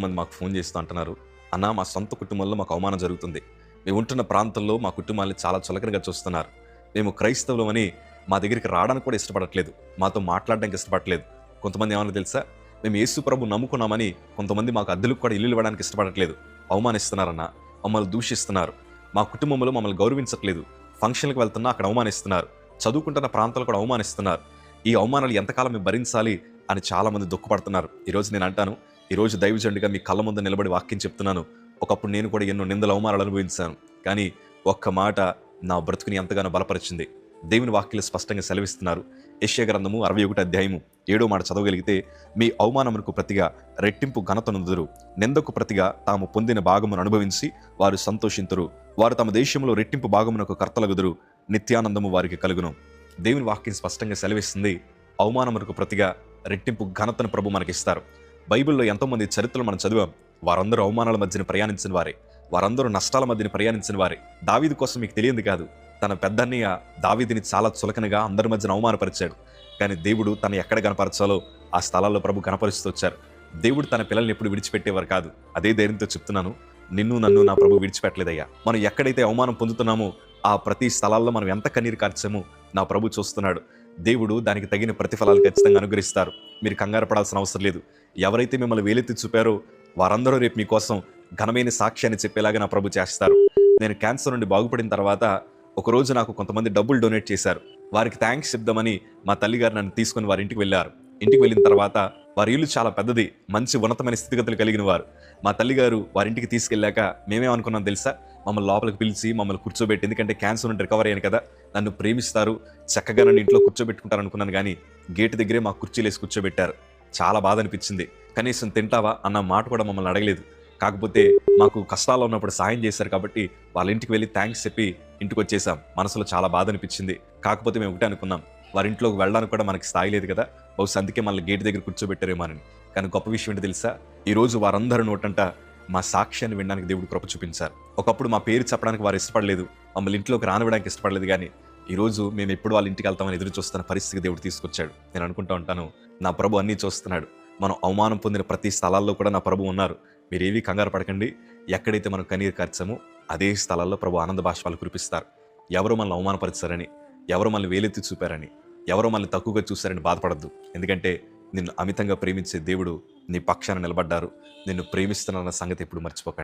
చాలామంది మాకు ఫోన్ చేస్తూ అంటున్నారు, అన్న మా సొంత కుటుంబంలో మాకు అవమానం జరుగుతుంది. మేము ఉంటున్న ప్రాంతంలో మా కుటుంబాన్ని చాలా చులకనగా చూస్తున్నారు. మేము క్రైస్తవులమని మా దగ్గరికి రావడానికి కూడా ఇష్టపడట్లేదు. మాతో మాట్లాడడానికి ఇష్టపడట్లేదు. కొంతమంది ఏమన్నా తెలుసా? మేము యేసు ప్రభు నమ్ముకున్నామని కొంతమంది మాకు అద్దెలకు కూడా ఇల్లులు ఇవ్వడానికి ఇష్టపడట్లేదు. అవమానిస్తున్నారన్న, మమ్మల్ని దూషిస్తున్నారు. మా కుటుంబంలో మమ్మల్ని గౌరవించట్లేదు. ఫంక్షన్లకు వెళ్తున్నా అక్కడ అవమానిస్తున్నారు. చదువుకుంటున్న ప్రాంతాలు కూడా అవమానిస్తున్నారు. ఈ అవమానాలు ఎంతకాలం మేము భరించాలి అని చాలామంది దుఃఖపడుతున్నారు. ఈరోజు నేను అంటాను, ఈరోజు దైవజనుడిగా మీ కళ్ళ ముందు నిలబడి వాక్యం చెప్తున్నాను. ఒకప్పుడు నేను కూడా ఎన్నో నిందల అవమానాలు అనుభవించాను. కానీ ఒక్క మాట నా బ్రతుకుని ఎంతగానో బలపరిచింది. దేవుని వాక్యాలు స్పష్టంగా సెలవిస్తున్నారు. యెషయా గ్రంథము 61 అధ్యాయము 7వ మాట చదవగలిగితే, మీ అవమానమునకు ప్రతిగా రెట్టింపు ఘనతనుదురు, నిందకు ప్రతిగా తాము పొందిన భాగమును అనుభవించి వారు సంతోషింతురు. వారు తమ దేశంలో రెట్టింపు భాగమునకు కర్తలగుదురు, నిత్యానందము వారికి కలుగును. దేవుని వాక్యం స్పష్టంగా సెలవిస్తుంది, అవమానమునకు ప్రతిగా రెట్టింపు ఘనతను ప్రభు మనకిస్తారు. బైబిల్లో ఎంతోమంది చరిత్రలు మనం చదివాం. వారందరూ అవమానాల మధ్యన ప్రయాణించిన వారే, వారందరూ నష్టాల మధ్యన ప్రయాణించిన వారే. దావీదు కోసం మీకు తెలియంది కాదు, తన పెద్దన్నయ్య దావీదుని చాలా చులకనగా అందరి మధ్యన అవమానపరిచాడు. కానీ దేవుడు తను ఎక్కడ కనపరచాలో ఆ స్థలాల్లో ప్రభు కనపరుస్తూ వచ్చారు. దేవుడు తన పిల్లల్ని ఎప్పుడు విడిచిపెట్టేవారు కాదు. అదే ధైర్యంతో చెప్తున్నాను, నిన్ను నన్ను నా ప్రభు విడిచిపెట్టలేదయ్యా. మనం ఎక్కడైతే అవమానం పొందుతున్నామో ఆ ప్రతి స్థలాల్లో మనం ఎంత కన్నీరు కార్చామో నా ప్రభు చూస్తున్నాడు. దేవుడు దానికి తగిన ప్రతిఫలాలు ఖచ్చితంగా అనుగ్రహిస్తారు. మీరు కంగారు పడాల్సిన అవసరం లేదు. ఎవరైతే మిమ్మల్ని వేలెత్తి చూపారో వారందరూ రేపు మీకోసం ఘనమైన సాక్ష్యాన్ని చెప్పేలాగా నా ప్రభు చేస్తారు. నేను క్యాన్సర్ నుండి బాగుపడిన తర్వాత ఒకరోజు నాకు కొంతమంది డబ్బులు డొనేట్ చేశారు. వారికి థ్యాంక్స్ చెప్దామని మా తల్లిగారు నన్ను తీసుకుని వారి ఇంటికి వెళ్ళారు. ఇంటికి వెళ్ళిన తర్వాత వారి ఇల్లు చాలా పెద్దది, మంచి ఉన్నతమైన స్థితిగతులు కలిగిన వారు. మా తల్లిగారు వారింటికి తీసుకెళ్ళాక మేమేమనుకున్నాం తెలుసా? మమ్మల్ని లోపలికి పిలిచి మమ్మల్ని కూర్చోబెట్టి, ఎందుకంటే క్యాన్సర్ నుండి రికవర్ అయ్యాను కదా, నన్ను ప్రేమిస్తారు, చక్కగా నన్ను ఇంట్లో కూర్చోబెట్టుకుంటారు అనుకున్నాను. కానీ గేటు దగ్గరే మా కుర్చీలు వేసి కూర్చోబెట్టారు. చాలా బాధ అనిపించింది. కనీసం తింటావా అన్న మాట కూడా మమ్మల్ని అడగలేదు. కాకపోతే మాకు కష్టాల్లో ఉన్నప్పుడు సాయం చేశారు కాబట్టి వాళ్ళ ఇంటికి వెళ్ళి థ్యాంక్స్ చెప్పి ఇంటికి వచ్చేసాం. మనసులో చాలా బాధ అనిపించింది. కాకపోతే మేము ఒకటే అనుకున్నాం, వారి ఇంట్లోకి వెళ్ళడానికి కూడా మనకి స్థాయి లేదు కదా, బహుశా అందుకే మళ్ళీ గేట్ దగ్గర కూర్చోబెట్టారేమోనని. కానీ గొప్ప విషయం ఏంటి తెలుసా? ఈరోజు వారందరూ నోటంట మా సాక్ష్యాన్ని వినడానికి దేవుడు కృప చూపించారు. ఒకప్పుడు మా పేరు చెప్పడానికి వారు ఇష్టపడలేదు, మమ్మల్ని ఇంట్లోకి రానివ్వడానికి ఇష్టపడలేదు. కానీ ఈరోజు మేము ఎప్పుడు వాళ్ళ ఇంటికి వెళ్తామని ఎదురు చూస్తున్న పరిస్థితికి దేవుడు తీసుకొచ్చాడు. నేను అనుకుంటా ఉంటాను, నా ప్రభు అన్నీ చూస్తున్నాడు. మనం అవమానం పొందిన ప్రతి స్థలాల్లో కూడా నా ప్రభు ఉన్నారు. మీరేవీ కంగారు పడకండి. ఎక్కడైతే మనం కన్నీరు కార్చామో అదే స్థలాల్లో ప్రభు ఆనంద బాష్పాలు కురిపిస్తారు. ఎవరు మనల్ని అవమానపరిచారని, ఎవరు మనల్ని వేలెత్తి చూపారని, ఎవరో మనల్ని తక్కువగా చూశారని బాధపడద్దు. ఎందుకంటే నిన్ను అమితంగా ప్రేమించే దేవుడు నీ పక్షాన నిలబడ్డారు. నిన్ను ప్రేమిస్తున్నారన్న సంగతి ఎప్పుడు మర్చిపోకండి.